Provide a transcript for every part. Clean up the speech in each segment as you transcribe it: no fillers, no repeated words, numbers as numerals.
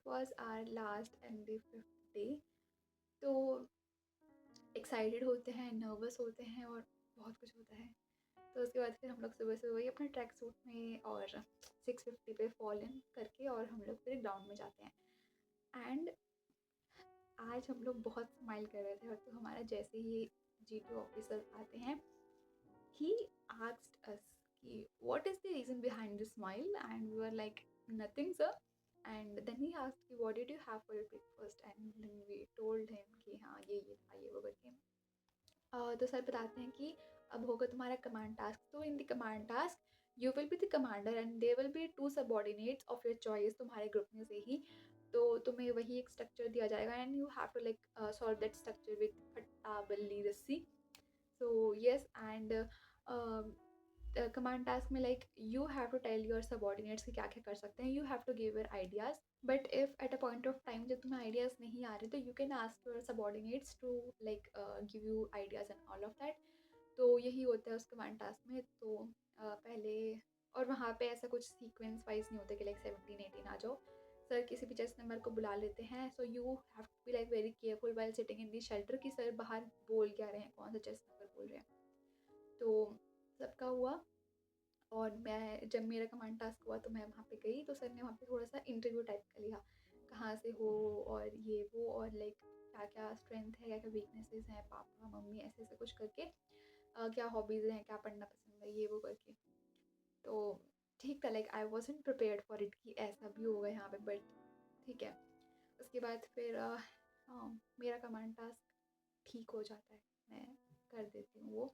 was our last and the 5th day. तो excited होते हैं, नर्वस होते हैं और बहुत कुछ होता है। तो उसके बाद फिर हम लोग सुबह वही अपने ट्रैक सूट में और 6:50 पे फॉल इन करके और हम लोग फिर ग्राउंड में जाते हैं। एंड आज हम लोग बहुत स्माइल कर रहे थे और तो हमारा जैसे ही G2 ऑफिसर आते हैं, he asked us कि what is the reason behind the smile, and we were like nothing sir. And then he asked कि what did you have for your breakfast, and then we told him कि हाँ ये था ये वो करके। तो सर बताते हैं कि अब होगा तुम्हारा कमांड टास्क। तो in the command task you will be the commander and they will be 2 subordinates of your choice, तुम्हारे ग्रुप में से ही। तो तुम्हें वही एक स्ट्रक्चर दिया जाएगा and you have to like solve that structure with फट्टा बल्ली रस्सी। So yes, and command task में like you have to tell your subordinates कि क्या क्या कर सकते हैं, you have to give your ideas. But if at a point of time जब तुम्हें आइडियाज़ नहीं आ रहे तो you can ask your subordinates to like give you ideas and all of that. तो यही होता है उस कमांड टास्क में। तो पहले और वहाँ पे ऐसा कुछ सीक्वेंस वाइज नहीं होता कि लाइक 17-18 आ जाओ। सर किसी भी चेस्ट नंबर को बुला लेते हैं। So you have to be like very careful while sitting in the shelter कि सर बाहर बोल क्या रहे हैं, कौन सा चेस्ट नंबर बोल रहे हैं। तो सबका हुआ और मैं जब मेरा कमांड टास्क हुआ तो मैं वहाँ पे गई तो सर ने वहाँ पे थोड़ा सा इंटरव्यू टाइप का लिया, कहाँ से हो और ये वो और लाइक क्या क्या स्ट्रेंथ है, क्या क्या वीकनेसेस हैं, पापा मम्मी ऐसे ऐसे कुछ करके, क्या हॉबीज़ हैं, क्या पढ़ना पसंद है, ये वो करके। तो ठीक था, like I wasn't prepared for it कि ऐसा भी होगा यहाँ पे, बट ठीक है। उसके बाद फिर मेरा कमांड टास्क ठीक हो जाता है, मैं कर देती हूँ वो।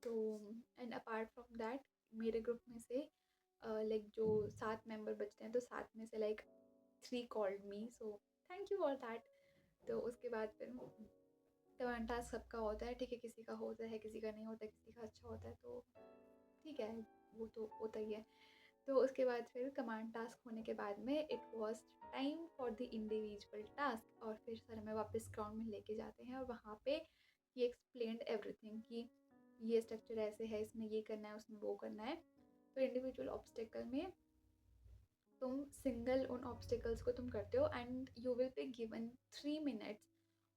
तो एंड अपार्ट फ्रॉम दैट मेरे ग्रुप में से लाइक जो 7 मेंबर बचते हैं तो 7 में से like 3 called me, so thank you for that. तो उसके बाद फिर कमांड टास्क सबका होता है, ठीक है, किसी का होता है, किसी का नहीं होता, किसी का अच्छा होता है, तो ठीक है, वो तो होता ही है। तो उसके बाद फिर कमांड टास्क होने के बाद में it was time for the individual task, और फिर सर हमें वापस ग्राउंड में लेके जाते हैं और वहाँ पे ही एक्सप्लेन्ड एवरीथिंग कि ये स्ट्रक्चर ऐसे है, इसमें ये करना है, उसमें वो करना है। तो इंडिविजुअल ऑब्स्टिकल में तुम सिंगल उन ऑब्स्टिकल्स को तुम करते हो and you will be given 3 minutes,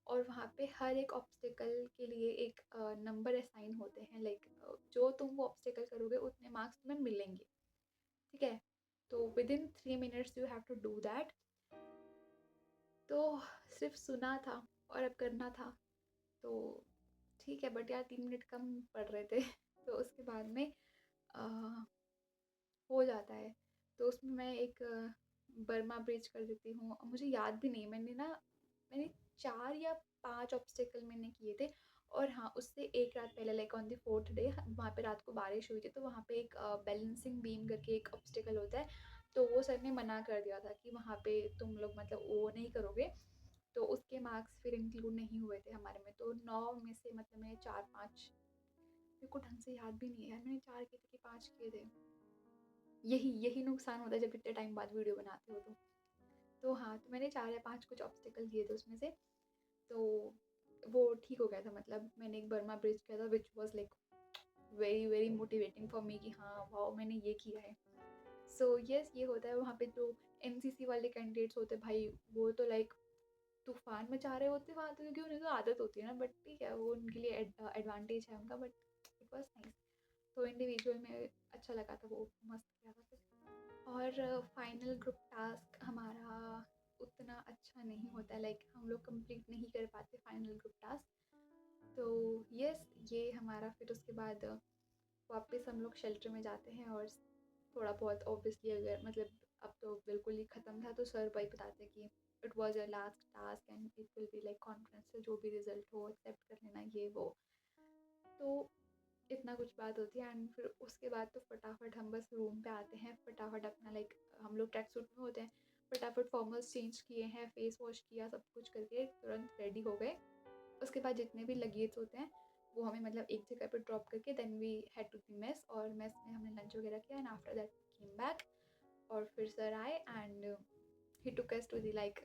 और वहाँ पे हर एक ऑब्स्टिकल के लिए एक नंबर असाइन होते हैं, लाइक जो तुम वो ऑब्स्टिकल करोगे उतने मार्क्स तुम्हें मिलेंगे, ठीक है। तो within 3 minutes you have to do that. तो सिर्फ सुना था और अब करना था, तो ठीक है, बट यार 3 मिनट कम पड़ रहे थे तो उसके बाद में अ, हो जाता है। तो उसमें मैं एक बर्मा ब्रिज कर देती हूँ, मुझे याद भी नहीं, मैंने 4 या 5 ऑब्स्टिकल मैंने किए थे। और हाँ, उससे एक रात पहले like on the 4th day वहाँ पे रात को बारिश हुई थी, तो वहाँ पे एक बैलेंसिंग बीम करके एक ऑब्स्टिकल होता है, तो वो सर ने मना कर दिया था कि वहाँ पे तुम लोग मतलब वो नहीं करोगे, तो उसके मार्क्स फिर इंक्लूड नहीं हुए थे हमारे में। तो 9 में से मतलब मैंने 4-5, मेरे को ढंग से याद भी नहीं है यार, मैंने 4 किए थे कि 5 किए थे। यही नुकसान होता है जब इतने टाइम बाद वीडियो बनाते हो तो हाँ, तो मैंने 4 या 5 कुछ ऑब्स्टिकल किए थे उसमें से। तो वो ठीक हो गया था, मतलब मैंने एक बर्मा ब्रिज किया था which was like very very motivating for me कि हाँ वाओ मैंने ये किया है। सो यस, ये होता है वहाँ पे। जो एनसीसी वाले कैंडिडेट्स होते हैं भाई, वो तो लाइक तूफान मचा रहे होते वहाँ, तो क्योंकि उन्हें तो आदत होती है ना, बट ठीक है, वो उनके लिए एडवांटेज है उनका, बट इट वाज नाइस। तो इंडिविजुअल में अच्छा लगा था, वो मस्त किया था फिर। और फाइनल ग्रुप टास्क हमारा उतना अच्छा नहीं होता है, लाइक हम लोग कंप्लीट नहीं कर पाते फाइनल ग्रुप टास्क। तो यस, ये हमारा फिर उसके बाद वापस हम लोग शेल्टर में जाते हैं और थोड़ा बहुत ऑब्वियसली अगर मतलब अब तो बिल्कुल ही ख़त्म था, तो सर भाई बताते कि it was your last task and it will be like conference से जो भी रिजल्ट हो एक्सेप्ट कर लेना, ये वो। तो इतना कुछ बात होती है एंड फिर उसके बाद तो फटाफट हम बस रूम पे आते हैं, फटाफट अपना लाइक हम लोग ट्रैक सूट में होते हैं, फटाफट फॉर्मल्स चेंज किए हैं, फेस वॉश किया, सब कुछ करके तुरंत रेडी हो गए। उसके बाद जितने भी लगेज होते हैं वो हमें मतलब एक जगह पे ड्रॉप करके then we had to the mess, और मेस में हमने लंच वगैरह किया and after that came back. और फिर सर आए and he took us to the like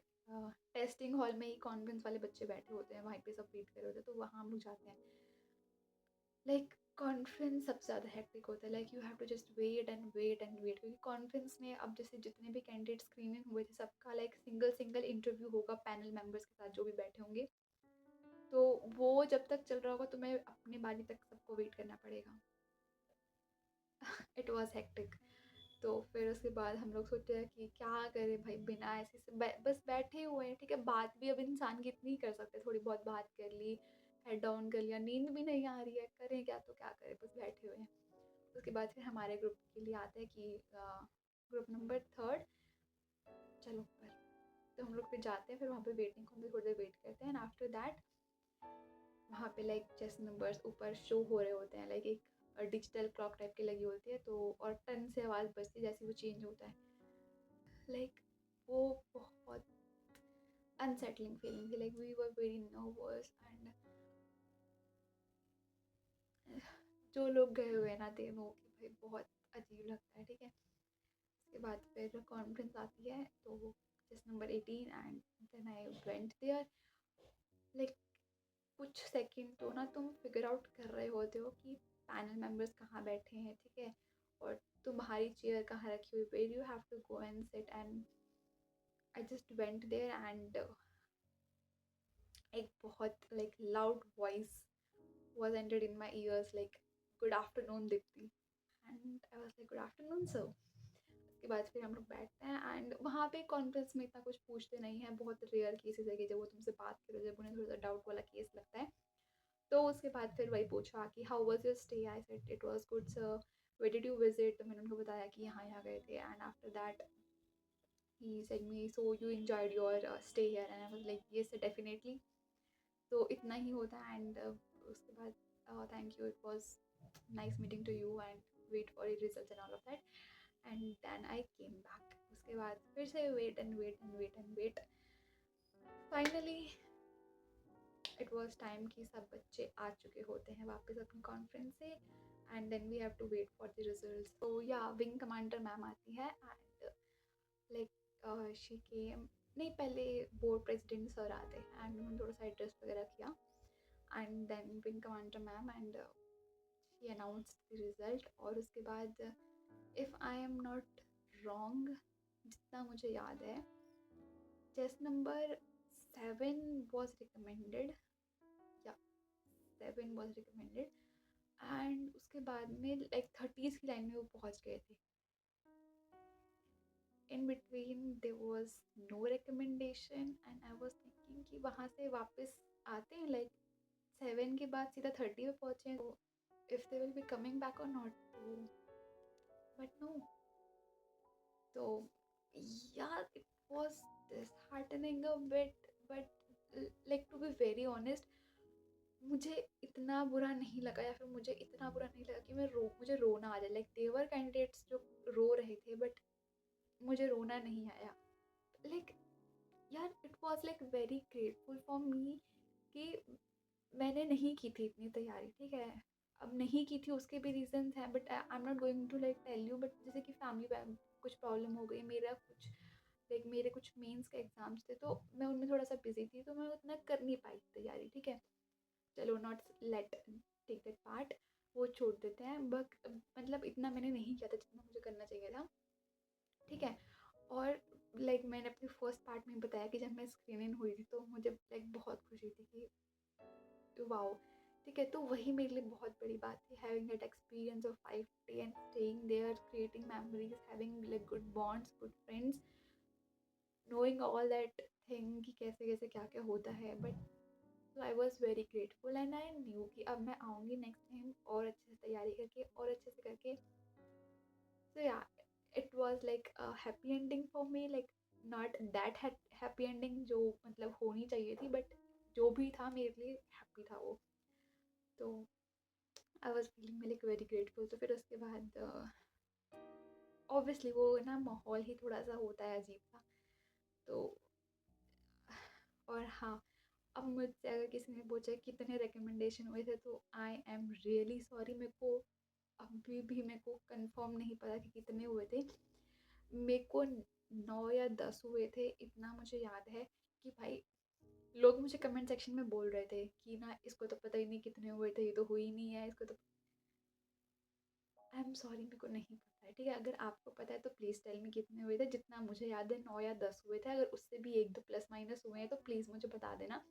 testing hall में ही कॉन्फ्रेंस वाले बच्चे बैठे होते हैं, वहीं पे सब वेट कर रहे होते हैं, तो वहाँ हम लोग जाते हैं। लाइक कॉन्फ्रेंस सबसे ज़्यादा हेक्टिक होता है, like you have to just wait and wait and wait, क्योंकि कॉन्फ्रेंस में अब जैसे जितने भी कैंडिडेट स्क्रीनिंग हुए थे सबका लाइक सिंगल सिंगल इंटरव्यू होगा पैनल मेंबर्स के साथ जो भी बैठे होंगे, तो वो जब तक चल रहा होगा तुम्हें अपनी बारी तक सबको वेट करना पड़ेगा। It was hectic. तो फिर उसके बाद हम लोग सोचे कि क्या करें भाई, बिना ऐसे से बस बैठे हुए हैं, ठीक है, बात भी अब इंसान की इतनी कर सकते हैं, थोड़ी बहुत बात कर ली, हेड डाउन कर लिया, नींद भी नहीं आ रही है, करें क्या, तो क्या करें, बस बैठे हुए हैं। उसके बाद फिर हमारे ग्रुप के लिए आता है कि ग्रुप नंबर थर्ड चलो ऊपर, तो हम लोग फिर जाते हैं, फिर वहाँ पे वेटिंग को हम थोड़ी देर वेट करते हैं, एंड आफ्टर दैट वहाँ पे लाइक चेस नंबर्स ऊपर शो हो रहे होते हैं, लाइक एक डिजिटल क्लॉक टाइप की लगी होती है, तो और टन से आवाज़ बजती है जैसे वो चेंज होता है, लाइक वो बहुत अनसेटलिंग फीलिंग थी, like we were very nervous and जो लोग गए हुए हैं ना दे नो कि भाई बहुत अजीब लगता है, ठीक है। उसके बाद फिर कॉन्फ्रेंस आती है, तो chest number 18 and then I went there, like कुछ सेकंड तो ना तुम फिगर आउट कर रहे होते हो कि पैनल मेंबर्स कहाँ बैठे हैं, ठीक है, और तुम्हारी चेयर कहाँ रखी हुई, where you have to go and sit, and I just went there and एक बहुत like loud voice was entered in my ears like good afternoon Dipti, and I was like good afternoon sir। उसके बाद फिर हम लोग बैठते हैं and वहाँ पे कॉन्फ्रेंस में इतना कुछ पूछते नहीं हैं, बहुत रेयर केसेस है कि जब वो तुमसे बात करो, जब उन्हें थोड़ा सा डाउट वाला केस लगता है, तो उसके बाद फिर वही पूछा कि how was your stay, I said it was good sir, where did you visit, तो मैंने उनको बताया कि यहाँ यहाँ गए थे, and after that he said me so you enjoyed your stay here, and I was like yes definitely. तो इतना ही होता है एंड उसके बाद thank you, it was nice meeting to you and wait for your results and all of that, and then I came back. उसके बाद फिर से wait and wait and wait and wait, finally it was time कि सब बच्चे आ चुके होते हैं वापस अपनी कॉन्फ्रेंस से, and then we have to wait for the results. तो या विंग कमांडर मैम आती है एंड लाइक शी केम, नहीं पहले बोर्ड प्रेसिडेंट सर आते हैं एंड उन्होंने थोड़ा सा एड्रेस वगैरह किया, and then wing commander ma'am and she announced the result. और उसके बाद if I am not wrong, जितना मुझे याद है, चेस नंबर 7 was recommended, या 7 was recommended, एंड उसके बाद में लाइक 30s की लाइन में वो पहुंच गए थे। In between there was no recommendation and I was thinking कि वहाँ से वापस आते हैं लाइक 7 के बाद सीधा 30 पे पहुँचे हैं, तो if they will be coming back और नॉट, तो बट नो। तो यार it was disheartening a bit, but like to be very honest, मुझे इतना बुरा नहीं लगा, या फिर मुझे इतना बुरा नहीं लगा कि मुझे रोना आ जाए, लाइक देवर कैंडिडेट्स जो रो रहे थे बट मुझे रोना नहीं आया, लाइक यार it was like very grateful for me कि मैंने नहीं की थी इतनी तैयारी, ठीक है, अब नहीं की थी उसके भी रीजंस हैं, but I am not going to like tell you, but जैसे कि फैमिली में कुछ प्रॉब्लम हो गई, मेरा कुछ लाइक मेरे कुछ मेंस के एग्जाम्स थे, तो मैं उनमें थोड़ा सा बिजी थी, तो मैं उतना कर नहीं पाई तैयारी, ठीक है, चलो not let take that part, वो छोड़ देते हैं, बट मतलब इतना मैंने नहीं किया था जितना मुझे करना चाहिए था, ठीक है। और लाइक मैंने अपनी फर्स्ट पार्ट में बताया कि जब मैं स्क्रीनिंग हुई थी तो मुझे लाइक बहुत खुशी थी कि वाओ, ठीक है, तो वही मेरे लिए बहुत बड़ी बात थी, having that experience of 5 day and staying there, creating memories, having like good bonds, good friends, knowing all that thing कि कैसे कैसे क्या क्या होता है, but so I was very grateful and I knew कि अब मैं आऊँगी नेक्स्ट टाइम और अच्छे से तैयारी करके और अच्छे से करके, so yeah, it was like a happy ending for me, like not that happy ending जो मतलब होनी चाहिए थी, बट जो भी था मेरे लिए हैप्पी था वो, तो I was feeling like very grateful. तो फिर उसके बाद ऑब्वियसली वो ना माहौल ही थोड़ा सा होता है अजीब सा, तो और हाँ, अब मुझसे अगर किसी ने पूछा कितने रिकमेंडेशन हुए थे, तो आई एम रियली सॉरी, मेरे को अभी भी मेरे को कंफर्म नहीं पता कि कितने हुए थे, मेरे को 9 या 10 हुए थे, इतना मुझे याद है कि भाई लोग मुझे कमेंट सेक्शन में बोल रहे थे कि ना इसको तो पता ही नहीं कितने हुए थे, ये तो हुई नहीं है इसको तो, आई एम सॉरी, मेरे को नहीं पता है, ठीक है? अगर आपको पता है तो प्लीज़ टेल मी कितने हुए थे। जितना मुझे याद है 9 या 10 हुए थे। अगर उससे भी 1-2 प्लस माइनस हुए हैं तो प्लीज़ मुझे बता देना।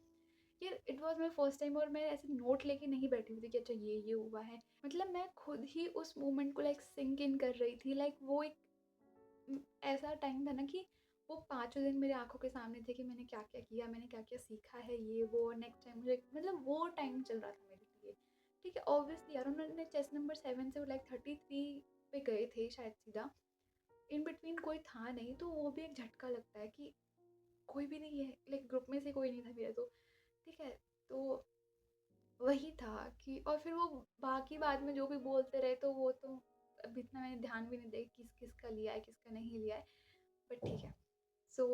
ये it was my first time और मैं ऐसे नोट लेके नहीं बैठी हुई थी कि अच्छा ये हुआ है। मतलब मैं खुद ही उस मोमेंट को लाइक सिंक इन कर रही थी। लाइक वो एक ऐसा टाइम था ना कि वो पाँचों दिन मेरी आँखों के सामने थे कि मैंने क्या-क्या किया, मैंने क्या-क्या सीखा है, ये वो। नेक्स्ट टाइम मुझे मतलब वो टाइम चल रहा था मेरे लिए, ठीक है? ऑब्वियसली यार उन्होंने चेस नंबर 7 से लाइक 33 पे गए थे शायद सीधा। इन बिटवीन कोई था नहीं, तो वो भी एक झटका लगता है कि कोई भी नहीं है, लाइक ग्रुप में से कोई नहीं था मेरा तो, ठीक है? तो वही था कि और फिर वो बाकी बाद में जो भी बोलते रहे तो वो तो अब इतना मैंने ध्यान भी नहीं दिया किस-किसका लिया है, किसका नहीं लिया है, बट ठीक है। सो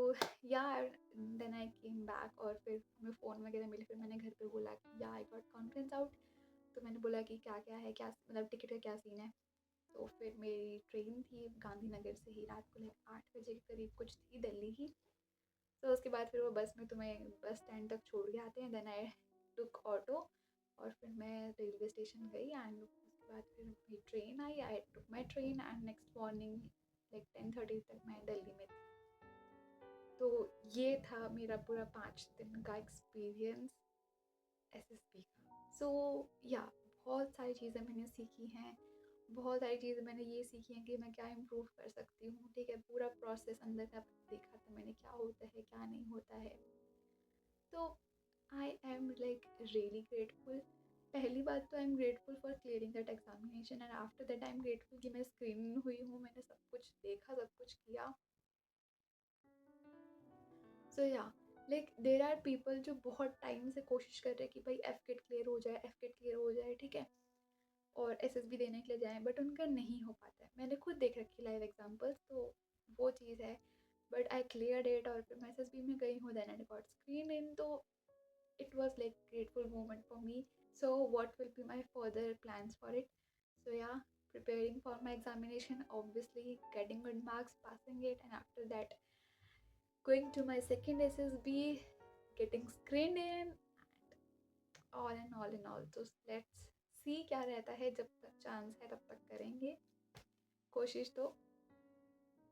या देन आई केम बैक और फिर हमें फ़ोन वगैरह मिले। फिर मैंने घर पे बोला कि या आई गॉट कॉन्फ्रेंस आउट। तो मैंने बोला कि क्या-क्या है, क्या मतलब टिकट का क्या सीन है। तो फिर मेरी ट्रेन थी गांधीनगर से ही रात को लाइक 8 बजे के करीब कुछ थी दिल्ली की। तो उसके बाद फिर वो बस में तुम्हें बस स्टैंड तक छोड़ के आते हैं। देन आई टुक ऑटो और फिर मैं रेलवे स्टेशन गई एंड उसके बाद फिर मेरी train I. I took my train and next morning like 10:30 तक मैं दिल्ली में थी। तो ये था मेरा पूरा 5 दिन का एक्सपीरियंस एसएसबी का। सो या बहुत सारी चीज़ें मैंने सीखी हैं। बहुत सारी चीज़ें मैंने ये सीखी हैं कि मैं क्या इम्प्रूव कर सकती हूँ, ठीक है? पूरा प्रोसेस अंदर का देखा था मैंने, क्या होता है क्या नहीं होता है। तो I am like really grateful. पहली बात तो I am grateful for clearing that examination and after that I am grateful कि मैं स्क्रीन हुई हूँ, मैंने सब कुछ देखा, सब कुछ किया। सो या लाइक देर आर पीपल जो बहुत टाइम से कोशिश कर रहे हैं कि भाई एफ गेट क्लियर हो जाए, एफ गेट क्लियर हो जाए, ठीक है? और एसएसबी देने के लिए जाएँ, बट उनका नहीं हो पाता है। मैंने खुद देख रखी लाइव एग्जांपल्स, तो वो चीज़ है। बट आई क्लियर्ड इट और फिर मैं एसएसबी में गई हूँ, then I got screen in. तो it was like grateful moment for me. So what will be my further plans for it? So yeah, preparing for my examination, obviously getting good marks, passing it, and after that going to my second SSB, getting screened in, all in all. So let's see क्या रहता है। जब तक chance है तब तक करेंगे कोशिश तो,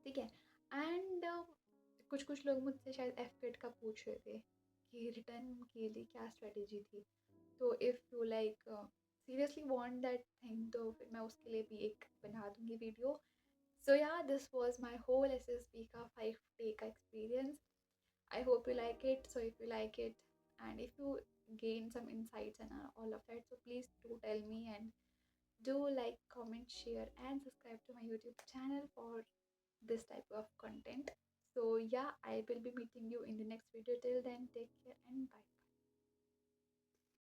ठीक है? एंड कुछ कुछ लोग मुझसे शायद एफ गेट का पूछ रहे थे कि रिटर्न के लिए क्या स्ट्रेटेजी थी। तो if you like seriously want that thing तो फिर मैं उसके लिए भी एक बना दूँगी video. So yeah this was my whole SSB का 5 डे का experience. I hope you like it. So if you like it and if you gain some insights and all of that, so please do tell me and do like, comment, share and subscribe to my YouTube channel for this type of content. So yeah, I will be meeting you in the next video. Till then, take care and bye.